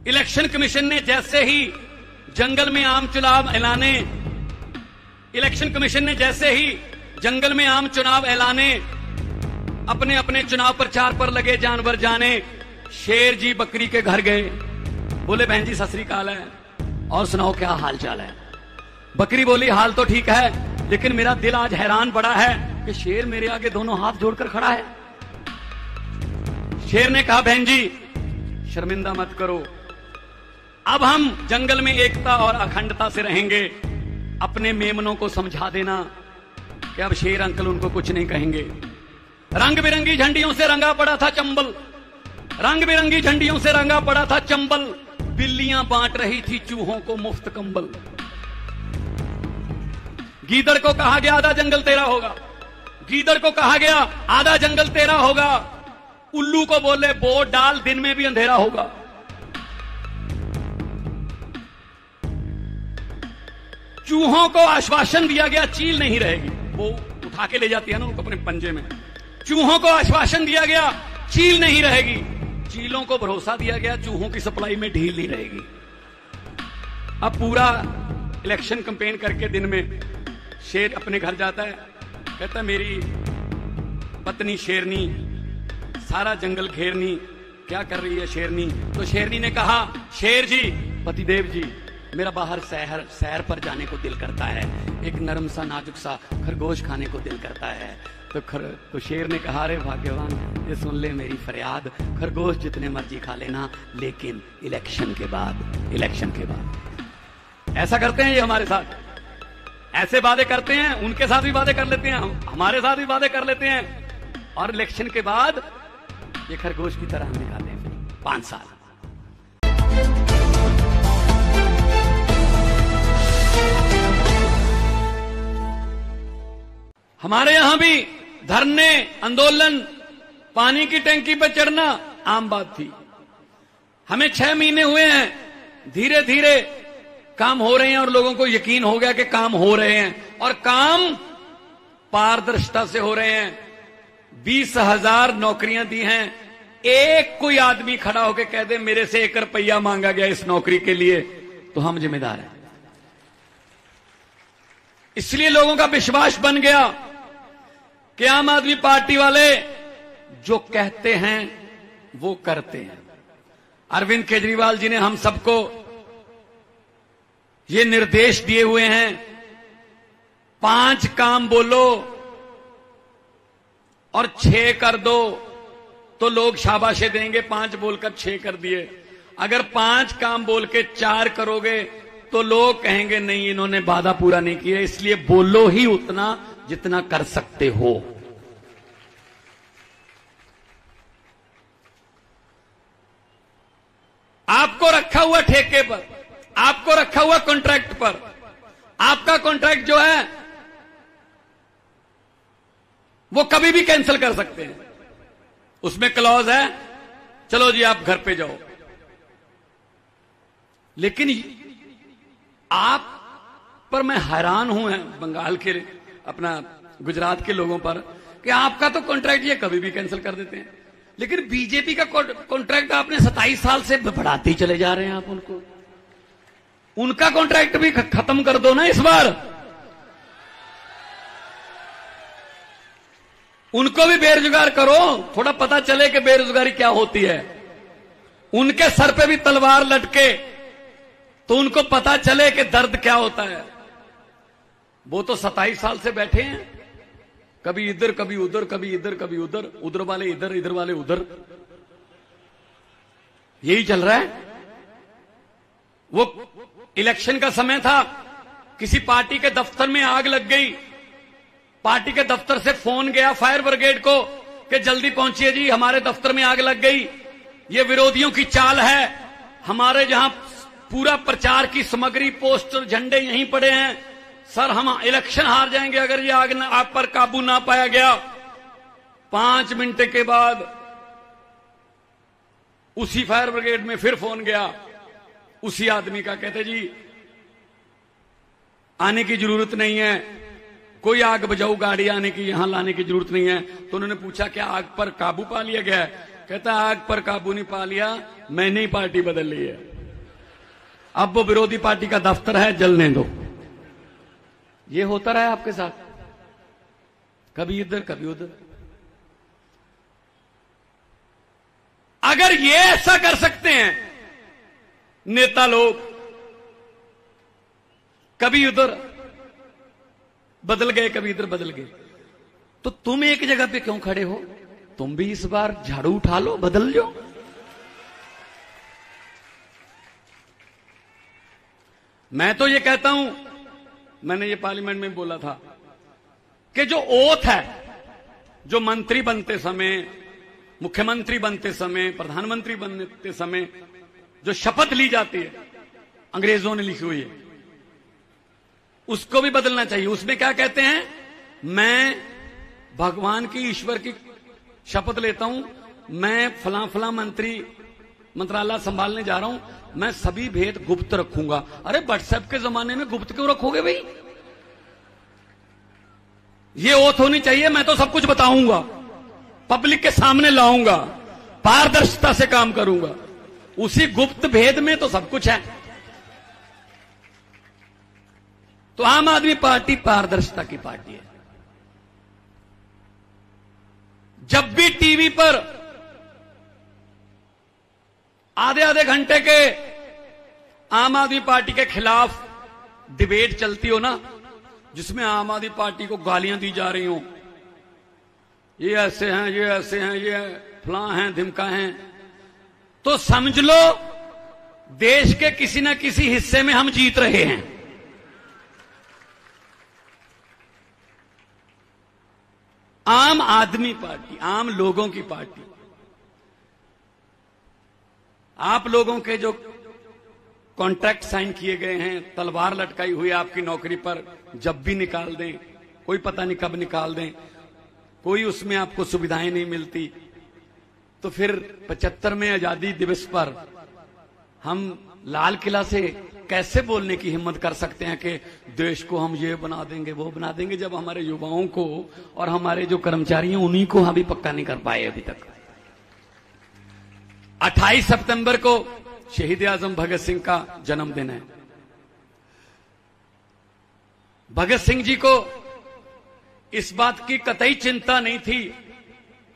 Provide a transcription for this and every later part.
Election commission ने जैसे ही जंगल में आम चुनाव ऐलाने, इलेक्शन कमीशन ने जैसे ही जंगल में आम चुनाव ऐलाने, अपने अपने चुनाव प्रचार पर लगे जानवर जाने। शेर जी बकरी के घर गए, बोले बहन जी सत श्री अकाल है, और सुनाओ क्या हाल चाल है। बकरी बोली हाल तो ठीक है, लेकिन मेरा दिल आज हैरान पड़ा है कि शेर मेरे आगे दोनों हाथ जोड़कर खड़ा है। शेर ने कहा बहन जी शर्मिंदा मत करो, अब हम जंगल में एकता और अखंडता से रहेंगे। अपने मेमनों को समझा देना कि अब शेर अंकल उनको कुछ नहीं कहेंगे। रंग बिरंगी झंडियों से रंगा पड़ा था चंबल, रंग बिरंगी झंडियों से रंगा पड़ा था चंबल। बिल्लियां बांट रही थी चूहों को मुफ्त कंबल। गीदड़ को कहा गया आधा जंगल तेरा होगा, गीदड़ को कहा गया आधा जंगल तेरा होगा। उल्लू को बोले बोर्ड डाल, दिन में भी अंधेरा होगा। चूहों को आश्वासन दिया गया चील नहीं रहेगी, वो उठा के ले जाती है ना उनको अपने पंजे में। चूहों को आश्वासन दिया गया चील नहीं रहेगी। चीलों को भरोसा दिया गया चूहों की सप्लाई में ढील नहीं रहेगी। अब पूरा इलेक्शन कैंपेन करके दिन में शेर अपने घर जाता है, कहता है मेरी पत्नी शेरनी सारा जंगल घेरनी, क्या कर रही है शेरनी। तो शेरनी ने कहा शेर जी पतिदेव जी मेरा बाहर सैर पर जाने को दिल करता है, एक नरम सा नाजुक सा खरगोश खाने को दिल करता है। तो शेर ने कहा अरे भाग्यवान ये सुन ले मेरी फरियाद, खरगोश जितने मर्जी खा लेना लेकिन इलेक्शन के बाद, इलेक्शन के बाद। ऐसा करते हैं ये हमारे साथ, ऐसे वादे करते हैं, उनके साथ भी वादे कर लेते हैं, हमारे साथ भी वादे कर लेते हैं, और इलेक्शन के बाद ये खरगोश की तरह हम दिखाते हैं 5 साल। हमारे यहां भी धरने, आंदोलन, पानी की टंकी पर चढ़ना आम बात थी। हमें 6 महीने हुए हैं, धीरे धीरे काम हो रहे हैं और लोगों को यकीन हो गया कि काम हो रहे हैं, और काम पारदर्शिता से हो रहे हैं। 20,000 नौकरियां दी हैं। एक कोई आदमी खड़ा होकर कह दे मेरे से 1 रुपया मांगा गया इस नौकरी के लिए, तो हम जिम्मेदार हैं। इसलिए लोगों का विश्वास बन गया कि आम आदमी पार्टी वाले जो कहते हैं वो करते हैं। अरविंद केजरीवाल जी ने हम सबको ये निर्देश दिए हुए हैं 5 काम बोलो और 6 कर दो तो लोग शाबाशी देंगे। 5 बोलकर 6 कर दिए। अगर 5 काम बोल के 4 करोगे तो लोग कहेंगे नहीं इन्होंने वादा पूरा नहीं किया। इसलिए बोलो ही उतना जितना कर सकते हो। आपको रखा हुआ ठेके पर, आपको रखा हुआ कॉन्ट्रैक्ट पर, आपका कॉन्ट्रैक्ट जो है वो कभी भी कैंसिल कर सकते हैं। उसमें क्लॉज है चलो जी आप घर पे जाओ। लेकिन आप पर मैं हैरान हूं बंगाल के अपना गुजरात के लोगों पर कि आपका तो कॉन्ट्रैक्ट ये कभी भी कैंसिल कर देते हैं, लेकिन बीजेपी का कॉन्ट्रैक्ट आपने 27 साल से बढ़ाते ही चले जा रहे हैं। आप उनका कॉन्ट्रैक्ट भी खत्म कर दो ना इस बार। उनको भी बेरोजगार करो, थोड़ा पता चले कि बेरोजगारी क्या होती है। उनके सर पे भी तलवार लटके तो उनको पता चले कि दर्द क्या होता है। वो तो 27 साल से बैठे हैं, कभी इधर कभी उधर, कभी इधर कभी उधर, उधर वाले इधर, इधर वाले उधर, यही चल रहा है। वो इलेक्शन का समय था, किसी पार्टी के दफ्तर में आग लग गई, पार्टी के दफ्तर से फोन गया फायर ब्रिगेड को कि जल्दी पहुंचिए जी हमारे दफ्तर में आग लग गई, ये विरोधियों की चाल है, हमारे जहां पूरा प्रचार की सामग्री पोस्टर झंडे यहीं पड़े हैं, सर हम इलेक्शन हार जाएंगे अगर ये आग आप पर काबू ना पाया गया। 5 मिनट के बाद उसी फायर ब्रिगेड में फिर फोन गया उसी आदमी का, कहते जी आने की जरूरत नहीं है, कोई आग बुझाऊ गाड़ी आने की यहां लाने की जरूरत नहीं है। तो उन्होंने पूछा क्या आग पर काबू पा लिया गया है? कहता आग पर काबू नहीं पा लिया, मैंने ही पार्टी बदल ली है। अब वो विरोधी पार्टी का दफ्तर है, जलने दो। ये होता रहा आपके साथ, कभी इधर कभी उधर। अगर ये ऐसा कर सकते हैं नेता लोग, कभी उधर बदल गए कभी इधर बदल गए, तो तुम एक जगह पे क्यों खड़े हो? तुम भी इस बार झाड़ू उठा लो, बदल लो। मैं तो ये कहता हूं, मैंने ये पार्लियामेंट में बोला था कि जो ओथ है, जो मंत्री बनते समय, मुख्यमंत्री बनते समय, प्रधानमंत्री बनते समय जो शपथ ली जाती है, अंग्रेजों ने लिखी हुई है, उसको भी बदलना चाहिए। उसमें क्या कहते हैं? मैं भगवान की, ईश्वर की शपथ लेता हूं, मैं फलां फलां मंत्रालय संभालने जा रहा हूं, मैं सभी भेद गुप्त रखूंगा। अरे व्हाट्सएप के जमाने में गुप्त क्यों रखोगे भाई? ये ओथ होनी चाहिए, मैं तो सब कुछ बताऊंगा, पब्लिक के सामने लाऊंगा, पारदर्शिता से काम करूंगा। उसी गुप्त भेद में तो सब कुछ है। तो आम आदमी पार्टी पारदर्शिता की पार्टी है। जब भी टीवी पर आधे आधे घंटे के आम आदमी पार्टी के खिलाफ डिबेट चलती हो ना, जिसमें आम आदमी पार्टी को गालियां दी जा रही हो, ये ऐसे हैं, ये ऐसे हैं, ये फलां हैं, धिमका हैं, तो समझ लो देश के किसी न किसी हिस्से में हम जीत रहे हैं। आम आदमी पार्टी, आम लोगों की पार्टी। आप लोगों के जो कॉन्ट्रैक्ट साइन किए गए हैं, तलवार लटकाई हुई आपकी नौकरी पर, जब भी निकाल दें, कोई पता नहीं कब निकाल दें, कोई उसमें आपको सुविधाएं नहीं मिलती, तो फिर 75वें आजादी दिवस पर हम लाल किला से कैसे बोलने की हिम्मत कर सकते हैं कि देश को हम ये बना देंगे, वो बना देंगे, जब हमारे युवाओं को और हमारे जो कर्मचारी हैं उन्हीं को अभी पक्का नहीं कर पाए अभी तक। 28 सितंबर को शहीद आजम भगत सिंह का जन्मदिन है। भगत सिंह जी को इस बात की कतई चिंता नहीं थी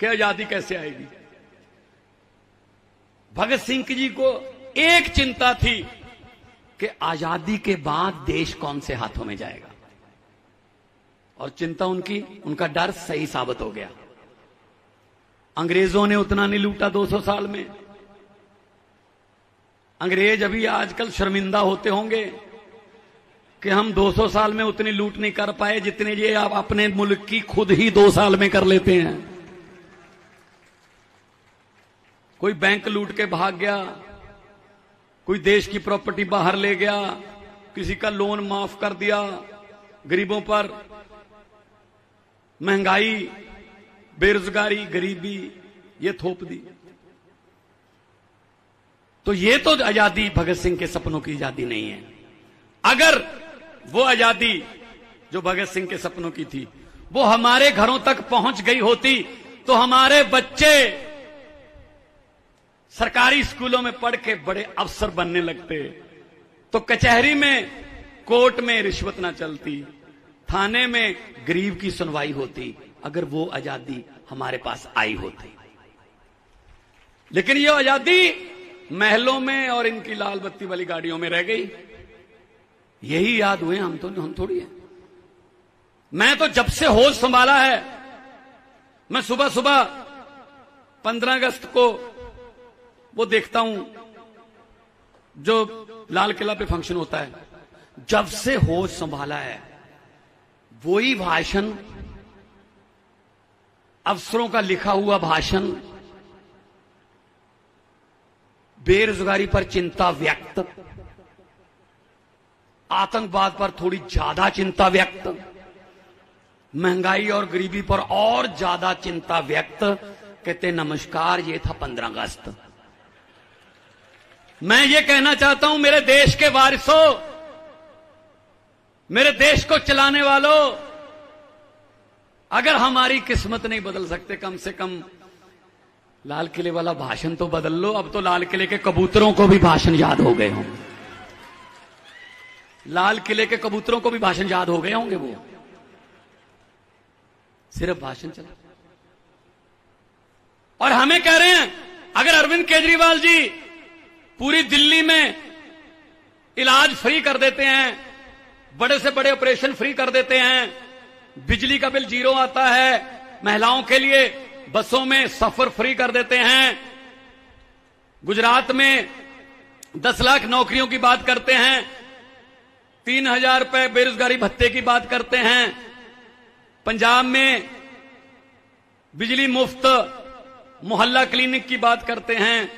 कि आजादी कैसे आएगी। भगत सिंह जी को एक चिंता थी कि आजादी के बाद देश कौन से हाथों में जाएगा, और चिंता उनका डर सही साबित हो गया। अंग्रेजों ने उतना नहीं लूटा 200 साल में। अंग्रेज अभी आजकल शर्मिंदा होते होंगे कि हम 200 साल में उतनी लूट नहीं कर पाए जितने ये आप अपने मुल्क की खुद ही 2 साल में कर लेते हैं। कोई बैंक लूट के भाग गया, कोई देश की प्रॉपर्टी बाहर ले गया, किसी का लोन माफ कर दिया, गरीबों पर महंगाई, बेरोजगारी, गरीबी ये थोप दी। तो ये तो आजादी भगत सिंह के सपनों की आजादी नहीं है। अगर वो आजादी जो भगत सिंह के सपनों की थी वो हमारे घरों तक पहुंच गई होती, तो हमारे बच्चे सरकारी स्कूलों में पढ़ के बड़े अफसर बनने लगते, तो कचहरी में, कोर्ट में रिश्वत ना चलती, थाने में गरीब की सुनवाई होती, अगर वो आजादी हमारे पास आई होती। लेकिन ये आजादी महलों में और इनकी लाल बत्ती वाली गाड़ियों में रह गई। यही याद हुए हम थोड़ी है। मैं तो जब से होश संभाला है, मैं सुबह सुबह 15 अगस्त को वो देखता हूं जो लाल किला पे फंक्शन होता है। जब से होश संभाला है वही भाषण, अफसरों का लिखा हुआ भाषण, बेरोजगारी पर चिंता व्यक्त, आतंकवाद पर थोड़ी ज्यादा चिंता व्यक्त, महंगाई और गरीबी पर और ज्यादा चिंता व्यक्त। कहते नमस्कार, ये था 15 अगस्त। मैं ये कहना चाहता हूं मेरे देश के वारिसों, मेरे देश को चलाने वालों, अगर हमारी किस्मत नहीं बदल सकते, कम से कम लाल किले वाला भाषण तो बदल लो। अब तो लाल किले के कबूतरों को भी भाषण याद हो गए हों। लाल किले के कबूतरों को भी भाषण याद हो गए होंगे, वो सिर्फ भाषण चला। और हमें कह रहे हैं अगर अरविंद केजरीवाल जी पूरी दिल्ली में इलाज फ्री कर देते हैं, बड़े से बड़े ऑपरेशन फ्री कर देते हैं, बिजली का बिल जीरो आता है, महिलाओं के लिए बसों में सफर फ्री कर देते हैं, गुजरात में 10 लाख नौकरियों की बात करते हैं, 3,000 रुपए बेरोजगारी भत्ते की बात करते हैं, पंजाब में बिजली मुफ्त मोहल्ला क्लिनिक की बात करते हैं,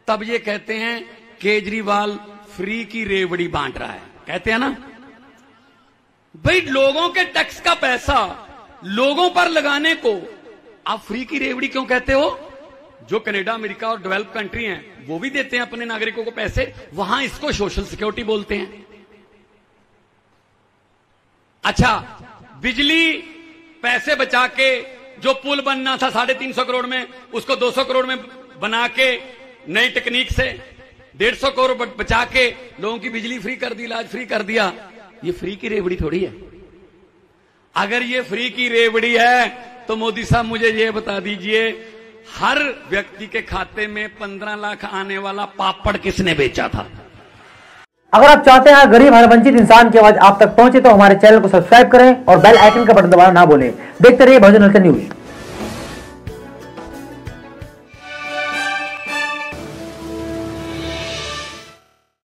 तब ये कहते हैं केजरीवाल फ्री की रेवड़ी बांट रहा है। कहते हैं ना भाई, लोगों के टैक्स का पैसा लोगों पर लगाने को आप फ्री की रेवड़ी क्यों कहते हो? जो कनाडा, अमेरिका और डेवलप कंट्री हैं वो भी देते हैं अपने नागरिकों को पैसे, वहां इसको सोशल सिक्योरिटी बोलते हैं। अच्छा, बिजली पैसे बचा के जो पुल बनना था 350 करोड़ में, उसको 200 करोड़ में बना के नई टेक्निक से 150 करोड़ बचा के लोगों की बिजली फ्री कर दी, इलाज फ्री कर दिया। ये फ्री की रेवड़ी थोड़ी है। अगर ये फ्री की रेवड़ी है तो मोदी साहब मुझे ये बता दीजिए, हर व्यक्ति के खाते में 15 लाख आने वाला पापड़ किसने बेचा था? अगर आप चाहते हैं गरीब हर वंचित इंसान की आवाज आप तक पहुंचे तो हमारे चैनल को सब्सक्राइब करें और बेल आइकन का बटन दबाना ना भूलें। देखते रहिए बहुजन हलचल न्यूज।